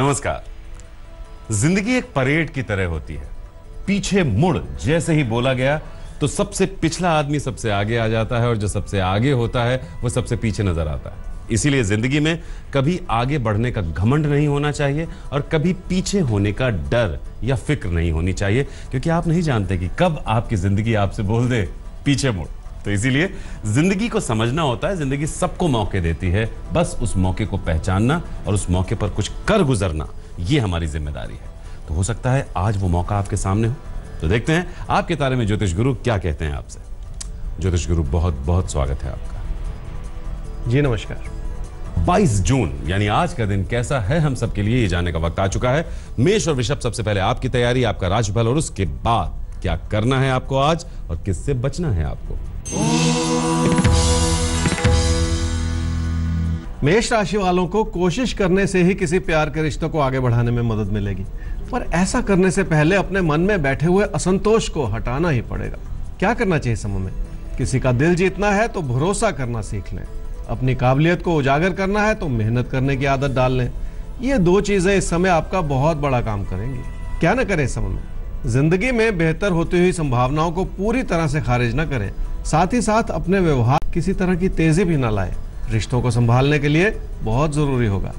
नमस्कार। जिंदगी एक परेड की तरह होती है। पीछे मुड़ जैसे ही बोला गया तो सबसे पिछला आदमी सबसे आगे आ जाता है और जो सबसे आगे होता है वो सबसे पीछे नजर आता है। इसीलिए जिंदगी में कभी आगे बढ़ने का घमंड नहीं होना चाहिए और कभी पीछे होने का डर या फिक्र नहीं होनी चाहिए, क्योंकि आप नहीं जानते कि कब आपकी जिंदगी आपसे बोल दे पीछे मुड़। तो इसीलिए जिंदगी को समझना होता है। जिंदगी सबको मौके देती है, बस उस मौके को पहचानना और उस मौके पर कुछ कर गुजरना, ये हमारी जिम्मेदारी है। तो हो सकता है आज वो मौका आपके सामने हो। तो देखते हैं आपके तारे में ज्योतिष गुरु क्या कहते हैं आपसे। ज्योतिष गुरु, बहुत बहुत स्वागत है आपका। जी नमस्कार। 22 जून यानी आज का दिन कैसा है हम सबके लिए, ये जानने का वक्त आ चुका है। मेष और वृषभ, सबसे पहले आपकी तैयारी, आपका राशिफल और उसके बाद क्या करना है आपको आज और किससे बचना है आपको। मेष राशि वालों को कोशिश करने से ही किसी प्यार के रिश्तों को आगे बढ़ाने में मदद मिलेगी, पर ऐसा करने से पहले अपने मन में बैठे हुए असंतोष को हटाना ही पड़ेगा। क्या करना चाहिए समय में? किसी का दिल जीतना है तो भरोसा करना सीख लें। अपनी काबिलियत को उजागर करना है तो मेहनत करने की आदत डाल लें। ये दो चीजें इस समय आपका बहुत बड़ा काम करेंगी। क्या न करें इस समय में? जिंदगी में बेहतर होती हुई संभावनाओं को पूरी तरह से खारिज न करें। साथ ही साथ अपने व्यवहार किसी तरह की तेजी भी न लाएं। रिश्तों को संभालने के लिए बहुत जरूरी होगा।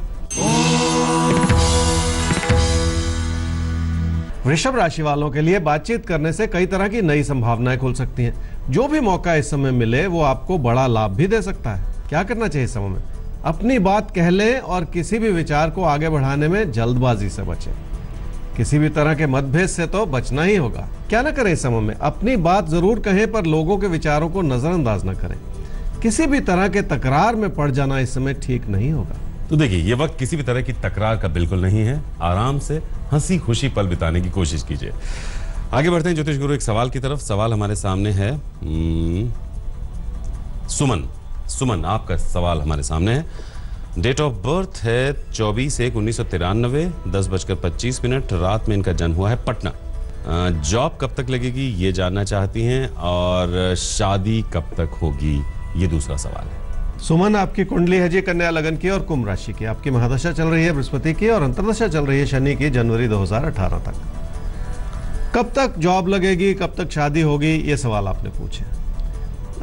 वृषभ राशि वालों के लिए बातचीत करने से कई तरह की नई संभावनाएं खुल सकती हैं। जो भी मौका इस समय मिले वो आपको बड़ा लाभ भी दे सकता है। क्या करना चाहिए इस समय में? अपनी बात कह लें और किसी भी विचार को आगे बढ़ाने में जल्दबाजी से बचें। किसी भी तरह के मतभेद से तो बचना ही होगा। क्या न करें इस समय में? अपनी बात जरूर कहें पर लोगों के विचारों को नजरअंदाज न करें। किसी भी तरह के तकरार में पड़ जाना इस समय ठीक नहीं होगा। तो देखिए, ये वक्त किसी भी तरह की तकरार का बिल्कुल नहीं है। आराम से हंसी खुशी पल बिताने की कोशिश कीजिए। आगे बढ़ते हैं ज्योतिष गुरु एक सवाल की तरफ। सवाल हमारे सामने है सुमन, आपका सवाल हमारे सामने है। डेट ऑफ बर्थ है 24/1/1993, 10:25 रात में इनका जन्म हुआ है पटना। जॉब कब तक लगेगी ये जानना चाहती हैं और शादी कब तक होगी, ये दूसरा सवाल है। सुमन, आपकी कुंडली है जी कन्या लगन की और कुंभ राशि की। आपकी महादशा चल रही है बृहस्पति की और अंतर्दशा चल रही है शनि की, जनवरी 2018 तक। कब तक जॉब लगेगी, कब तक शादी होगी, ये सवाल आपने पूछे।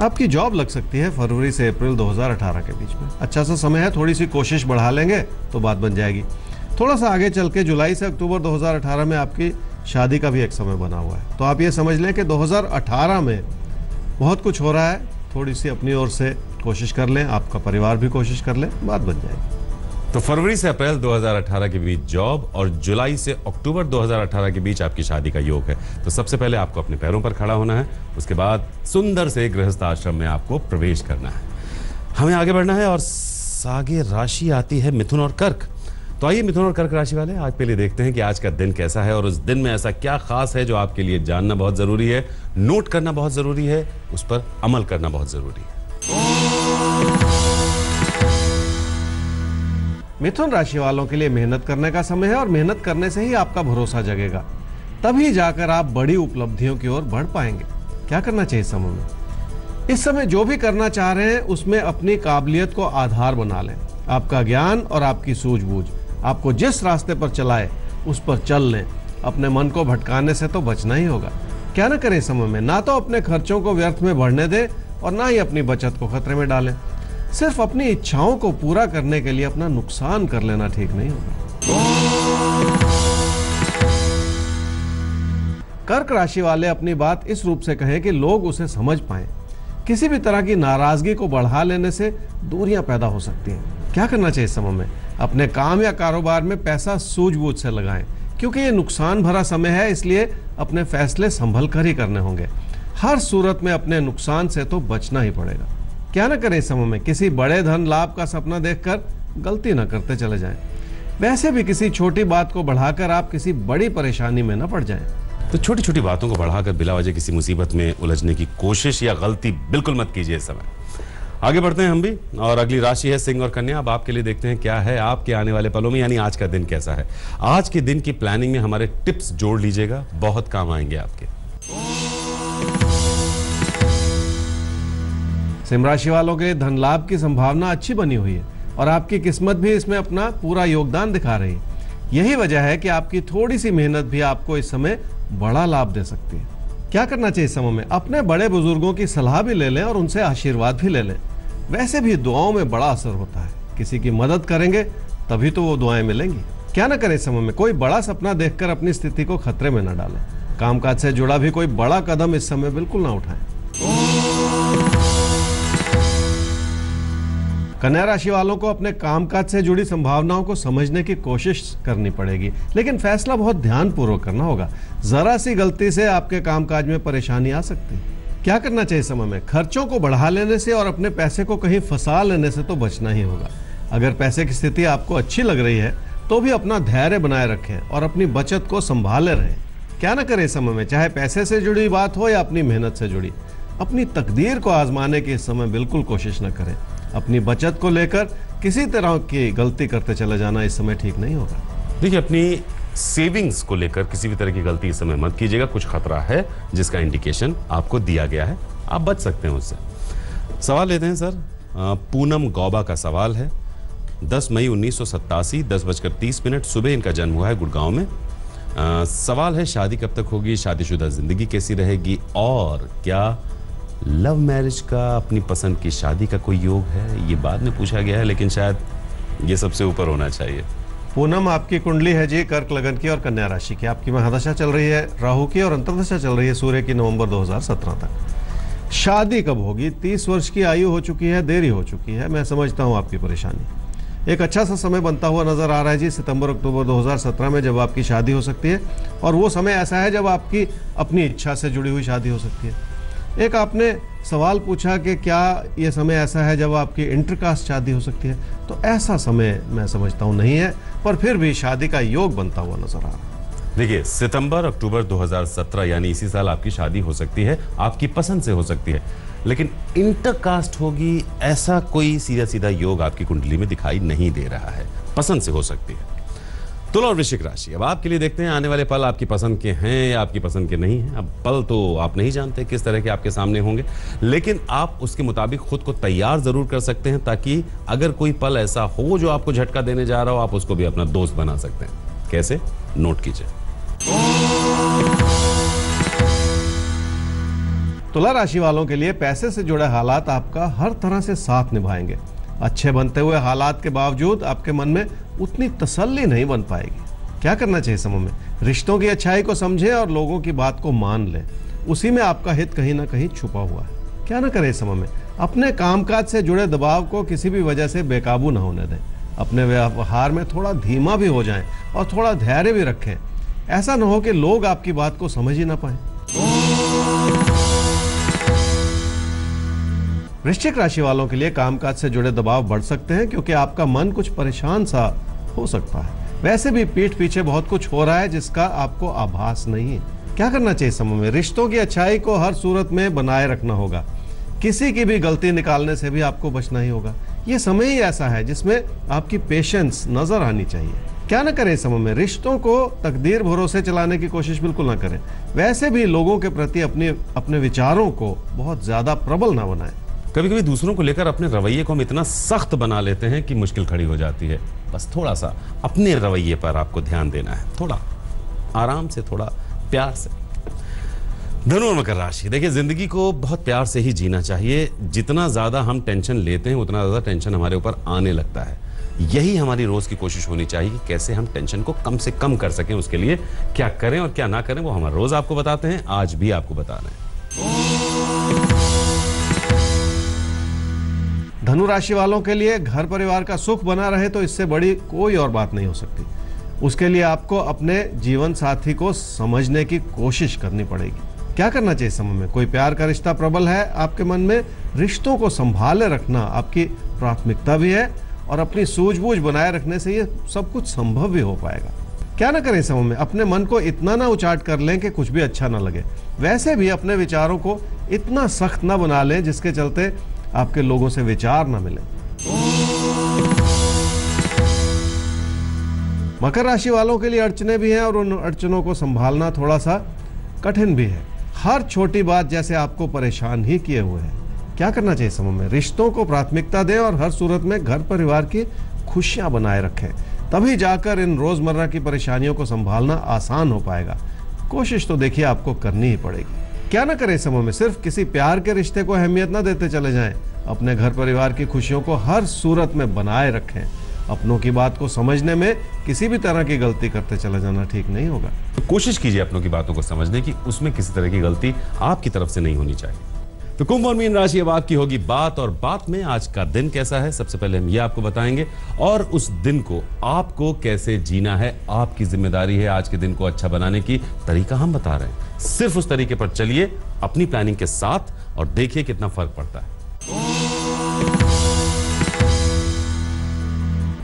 आपकी जॉब लग सकती है फरवरी से अप्रैल 2018 के बीच में। अच्छा सा समय है, थोड़ी सी कोशिश बढ़ा लेंगे तो बात बन जाएगी। थोड़ा सा आगे चल के जुलाई से अक्टूबर 2018 में आपकी शादी का भी एक समय बना हुआ है। तो आप ये समझ लें कि 2018 में बहुत कुछ हो रहा है। थोड़ी सी अपनी ओर से कोशिश कर लें, आपका परिवार भी कोशिश कर ले, बात बन जाएगी। तो फरवरी से अप्रैल 2018 के बीच जॉब और जुलाई से अक्टूबर 2018 के बीच आपकी शादी का योग है। तो सबसे पहले आपको अपने पैरों पर खड़ा होना है, उसके बाद सुंदर से गृहस्थ आश्रम में आपको प्रवेश करना है। हमें आगे बढ़ना है और आगे राशि आती है मिथुन और कर्क। तो आइए मिथुन और कर्क राशि वाले, आज पहले देखते हैं कि आज का दिन कैसा है और उस दिन में ऐसा क्या खास है जो आपके लिए जानना बहुत जरूरी है, नोट करना बहुत जरूरी है, उस पर अमल करना बहुत जरूरी है। मिथुन राशि वालों के लिए मेहनत करने का समय है और मेहनत करने से ही आपका भरोसा जगेगा। तभी जाकर आप बड़ी उपलब्धियों की ओर बढ़ पाएंगे। क्या करना चाहिए इस समय में? इस समय जो भी करना चाह रहे हैं उसमें अपनी काबिलियत को आधार बना लें। आपका ज्ञान और आपकी सूझबूझ आपको जिस रास्ते पर चलाए उस पर चल लें। अपने मन को भटकाने से तो बचना ही होगा। क्या न करें इस समय में? ना तो अपने खर्चों को व्यर्थ में बढ़ने दें और ना ही अपनी बचत को खतरे में डालें। सिर्फ अपनी इच्छाओं को पूरा करने के लिए अपना नुकसान कर लेना ठीक नहीं होगा। कर्क राशि वाले अपनी बात इस रूप से कहें कि लोग उसे समझ पाएं। किसी भी तरह की नाराजगी को बढ़ा लेने से दूरियां पैदा हो सकती हैं। क्या करना चाहिए इस समय में? अपने काम या कारोबार में पैसा सूझबूझ से लगाएं, क्योंकि ये नुकसान भरा समय है, इसलिए अपने फैसले संभल कर ही करने होंगे। हर सूरत में अपने नुकसान से तो बचना ही पड़ेगा। क्या न करें इस समय में? किसी बड़े धन लाभ का सपना देखकर गलती न करते चले जाएं। वैसे भी किसी छोटी बात को बढ़ाकर आप किसी बड़ी परेशानी में न पड़ जाएं। तो छोटी छोटी बातों को बढ़ाकर बिला वजह किसी मुसीबत में उलझने की कोशिश या गलती बिल्कुल मत कीजिए इस समय। आगे बढ़ते हैं हम भी और अगली राशि है सिंह और कन्या। अब आपके लिए देखते हैं क्या है आपके आने वाले पलों में, यानी आज का दिन कैसा है। आज के दिन की प्लानिंग में हमारे टिप्स जोड़ लीजिएगा, बहुत काम आएंगे आपके। सिंह राशि वालों के लिए धन लाभ की संभावना अच्छी बनी हुई है और आपकी किस्मत भी इसमें अपना पूरा योगदान दिखा रही है। यही वजह है कि आपकी थोड़ी सी मेहनत भी आपको इस समय बड़ा लाभ दे सकती है। क्या करना चाहिए इस समय में? अपने बड़े बुजुर्गों की सलाह भी ले लें और उनसे आशीर्वाद भी ले लें। वैसे भी दुआओं में बड़ा असर होता है, किसी की मदद करेंगे तभी तो वो दुआएं मिलेंगी। क्या ना करें इस समय में? कोई बड़ा सपना देखकर अपनी स्थिति को खतरे में न डालें। कामकाज से जुड़ा भी कोई बड़ा कदम इस समय बिल्कुल ना उठाएं। कन्या राशि वालों को अपने कामकाज से जुड़ी संभावनाओं को समझने की कोशिश करनी पड़ेगी, लेकिन फैसला बहुत ध्यानपूर्वक करना होगा। जरा सी गलती से आपके कामकाज में परेशानी आ सकती है। क्या करना चाहिए समय में? खर्चों को बढ़ा लेने से और अपने पैसे को कहीं फंसा लेने से तो बचना ही होगा। अगर पैसे की स्थिति आपको अच्छी लग रही है तो भी अपना धैर्य बनाए रखें और अपनी बचत को संभाले रहें। क्या ना करें समय में, चाहे पैसे से जुड़ी बात हो या अपनी मेहनत से जुड़ी। अपनी तकदीर को आजमाने की इस समय बिल्कुल कोशिश न करें। अपनी बचत को लेकर किसी तरह की गलती करते चले जाना इस समय ठीक नहीं होगा। देखिए, अपनी सेविंग्स को लेकर किसी भी तरह की गलती इस समय मत कीजिएगा। कुछ खतरा है जिसका इंडिकेशन आपको दिया गया है, आप बच सकते हैं उससे। सवाल लेते हैं सर। पूनम गौबा का सवाल है। 10 मई 1987 10:30 सुबह इनका जन्म हुआ है गुड़गांव में। सवाल है, शादी कब तक होगी, शादीशुदा जिंदगी कैसी रहेगी, और क्या लव मैरिज का, अपनी पसंद की शादी का कोई योग है? ये बाद में पूछा गया है, लेकिन शायद ये सबसे ऊपर होना चाहिए। पूनम, आपकी कुंडली है जी कर्क लगन की और कन्या राशि की। आपकी महादशा चल रही है राहु की और अंतर्दशा चल रही है सूर्य की नवंबर 2017 तक। शादी कब होगी? 30 वर्ष की आयु हो चुकी है, देरी हो चुकी है। मैं समझता हूँ आपकी परेशानी। एक अच्छा सा समय बनता हुआ नजर आ रहा है जी, सितंबर अक्टूबर 2017 में, जब आपकी शादी हो सकती है। और वो समय ऐसा है जब आपकी अपनी इच्छा से जुड़ी हुई शादी हो सकती है। एक आपने सवाल पूछा कि क्या ये समय ऐसा है जब आपकी इंटरकास्ट शादी हो सकती है, तो ऐसा समय मैं समझता हूँ नहीं है, पर फिर भी शादी का योग बनता हुआ नजर आ रहा है। देखिए, सितंबर अक्टूबर 2017 यानी इसी साल आपकी शादी हो सकती है, आपकी पसंद से हो सकती है, लेकिन इंटरकास्ट होगी ऐसा कोई सीधा सीधा योग आपकी कुंडली में दिखाई नहीं दे रहा है। पसंद से हो सकती है। तुला और वृश्चिक राशि, अब आपके लिए देखते हैं आने वाले पल आपकी पसंद के हैं या आपकी पसंद के नहीं हैं। अब पल तो आप नहीं जानते किस तरह के आपके सामने होंगे, लेकिन आप उसके मुताबिक खुद को तैयार जरूर कर सकते हैं, ताकि अगर कोई पल ऐसा हो जो आपको झटका देने जा रहा हो, आप उसको भी अपना दोस्त बना सकते हैं। कैसे? नोट कीजिए। तुला राशि वालों के लिए पैसे से जुड़े हालात आपका हर तरह से साथ निभाएंगे। अच्छे बनते हुए हालात के बावजूद आपके मन में उतनी तसल्ली नहीं बन पाएगी। क्या करना चाहिए समय में? रिश्तों की अच्छाई को समझें और लोगों की बात को मान लें। उसी में आपका हित कहीं ना कहीं छुपा हुआ है। क्या ना करें समय में? अपने कामकाज से जुड़े दबाव को किसी भी वजह से बेकाबू ना होने दें। अपने व्यवहार में थोड़ा धीमा भी हो जाएं और थोड़ा धैर्य भी रखें। ऐसा ना हो कि लोग आपकी बात को समझ ही ना पाए। वृश्चिक राशि वालों के लिए कामकाज से जुड़े दबाव बढ़ सकते हैं, क्योंकि आपका मन कुछ परेशान सा हो सकता है। वैसे भी पीठ पीछे बहुत कुछ हो रहा है जिसका आपको आभास नहीं है। क्या करना चाहिए समय में? रिश्तों की अच्छाई को हर सूरत में बनाए रखना होगा। किसी की भी गलती निकालने से भी आपको बचना ही होगा। ये समय ही ऐसा है जिसमें आपकी पेशेंस नजर आनी चाहिए। क्या ना करें समय में? रिश्तों को तकदीर भरोसे चलाने की कोशिश बिल्कुल ना करें। वैसे भी लोगों के प्रति अपने विचारों को बहुत ज्यादा प्रबल ना बनाएं। कभी कभी दूसरों को लेकर अपने रवैये को हम इतना सख्त बना लेते हैं कि मुश्किल खड़ी हो जाती है। बस थोड़ा सा अपने रवैये पर आपको ध्यान देना है, थोड़ा आराम से, थोड़ा प्यार से। धनु और मकर राशि, देखिए, जिंदगी को बहुत प्यार से ही जीना चाहिए। जितना ज्यादा हम टेंशन लेते हैं उतना ज्यादा टेंशन हमारे ऊपर आने लगता है। यही हमारी रोज की कोशिश होनी चाहिए कि कैसे हम टेंशन को कम से कम कर सकें। उसके लिए क्या करें और क्या ना करें वो हम रोज आपको बताते हैं, आज भी आपको बता रहे हैं। धनु राशि वालों के लिए घर परिवार का सुख बना रहे तो इससे बड़ी कोई और बात नहीं हो सकती। उसके लिए आपको अपने जीवन साथी को समझने की कोशिश करनी पड़ेगी। क्या करना चाहिए समय में? कोई प्यार का रिश्ता प्रबल है आपके मन में, रिश्तों को संभाले रखना आपकी प्राथमिकता भी है और अपनी सूझबूझ बनाए रखने से ये सब कुछ संभव भी हो पाएगा। क्या ना करें समय में? अपने मन को इतना ना उचाट कर लें कि कुछ भी अच्छा ना लगे। वैसे भी अपने विचारों को इतना सख्त ना बना लें जिसके चलते आपके लोगों से विचार ना मिले। मकर राशि वालों के लिए अड़चने भी हैं और उन अड़चनों को संभालना थोड़ा सा कठिन भी है। हर छोटी बात जैसे आपको परेशान ही किए हुए है। क्या करना चाहिए समय में? रिश्तों को प्राथमिकता दें और हर सूरत में घर परिवार की खुशियां बनाए रखें। तभी जाकर इन रोजमर्रा की परेशानियों को संभालना आसान हो पाएगा। कोशिश तो देखिए आपको करनी ही पड़ेगी। क्या ना करें इस समय में, सिर्फ किसी प्यार के रिश्ते को अहमियत ना देते चले जाएं। अपने घर परिवार की खुशियों को हर सूरत में बनाए रखें। अपनों की बात को समझने में किसी भी तरह की गलती करते चले जाना ठीक नहीं होगा। तो कोशिश कीजिए अपनों की बातों को समझने की, उसमें किसी तरह की गलती आपकी तरफ से नहीं होनी चाहिए। तो कुंभ और मीन राशि अब आपकी होगी बात, और बात में आज का दिन कैसा है सबसे पहले हम ये आपको बताएंगे, और उस दिन को आपको कैसे जीना है आपकी जिम्मेदारी है। आज के दिन को अच्छा बनाने की तरीका हम बता रहे हैं, सिर्फ उस तरीके पर चलिए अपनी प्लानिंग के साथ और देखिए कितना फर्क पड़ता है।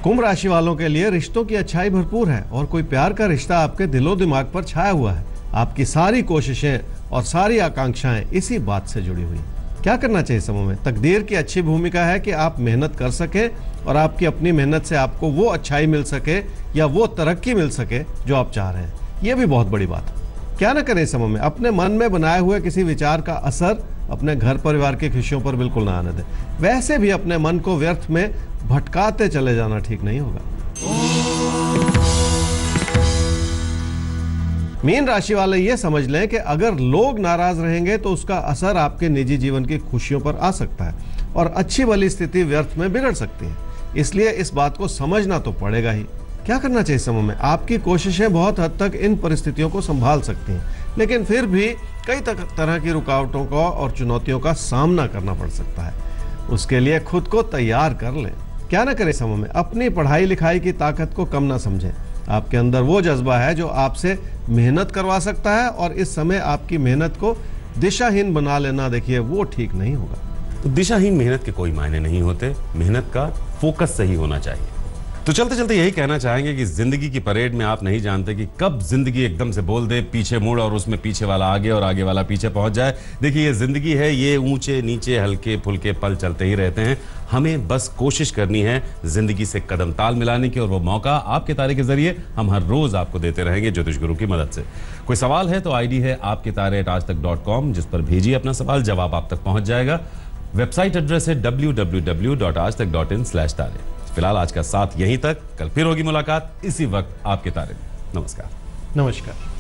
कुंभ राशि वालों के लिए रिश्तों की अच्छाई भरपूर है और कोई प्यार का रिश्ता आपके दिलो दिमाग पर छाया हुआ है। आपकी सारी कोशिशें और सारी आकांक्षाएं इसी बात से जुड़ी हुई। क्या करना चाहिए समय में? तकदीर की अच्छी भूमिका है कि आप मेहनत कर सके और आपकी अपनी मेहनत से आपको वो अच्छाई मिल सके या वो तरक्की मिल सके जो आप चाह रहे हैं। ये भी बहुत बड़ी बात है। क्या ना करें समय में? अपने मन में बनाए हुए किसी विचार का असर अपने घर परिवार की खुशियों पर बिल्कुल ना आने दें। वैसे भी अपने मन को व्यर्थ में भटकाते चले जाना ठीक नहीं होगा। मीन राशि वाले ये समझ लें कि अगर लोग नाराज रहेंगे तो उसका असर आपके निजी जीवन की खुशियों पर आ सकता है और अच्छी भली स्थिति व्यर्थ में बिगड़ सकती है। इसलिए इस बात को समझना तो पड़ेगा ही। क्या करना चाहिए समय में? आपकी कोशिशें बहुत हद तक इन परिस्थितियों को संभाल सकती हैं, लेकिन फिर भी कई तरह की रुकावटों का और चुनौतियों का सामना करना पड़ सकता है। उसके लिए खुद को तैयार कर लें। क्या ना करें समय में? अपनी पढ़ाई लिखाई की ताकत को कम ना समझें। आपके अंदर वो जज्बा है जो आपसे मेहनत करवा सकता है और इस समय आपकी मेहनत को दिशाहीन बना लेना, देखिए वो ठीक नहीं होगा। तो दिशाहीन मेहनत के कोई मायने नहीं होते, मेहनत का फोकस सही होना चाहिए। तो चलते चलते यही कहना चाहेंगे कि जिंदगी की परेड में आप नहीं जानते कि कब जिंदगी एकदम से बोल दे पीछे मुड़ और उसमें पीछे वाला आगे और आगे वाला पीछे पहुंच जाए। देखिए ये जिंदगी है, ये ऊंचे नीचे हल्के फुल्के पल चलते ही रहते हैं। हमें बस कोशिश करनी है जिंदगी से कदम ताल मिलाने की, और वो मौका आपके तारे के जरिए हम हर रोज आपको देते रहेंगे ज्योतिष गुरु की मदद से। कोई सवाल है तो आईडी है आपके तारे@aajtak.com, जिस पर भेजिए अपना सवाल, जवाब आप तक पहुंच जाएगा। वेबसाइट एड्रेस है www.aajtak.in/तारे। फिलहाल आज का साथ यहीं तक, कल फिर होगी मुलाकात इसी वक्त आपके तारे में। नमस्कार। नमस्कार।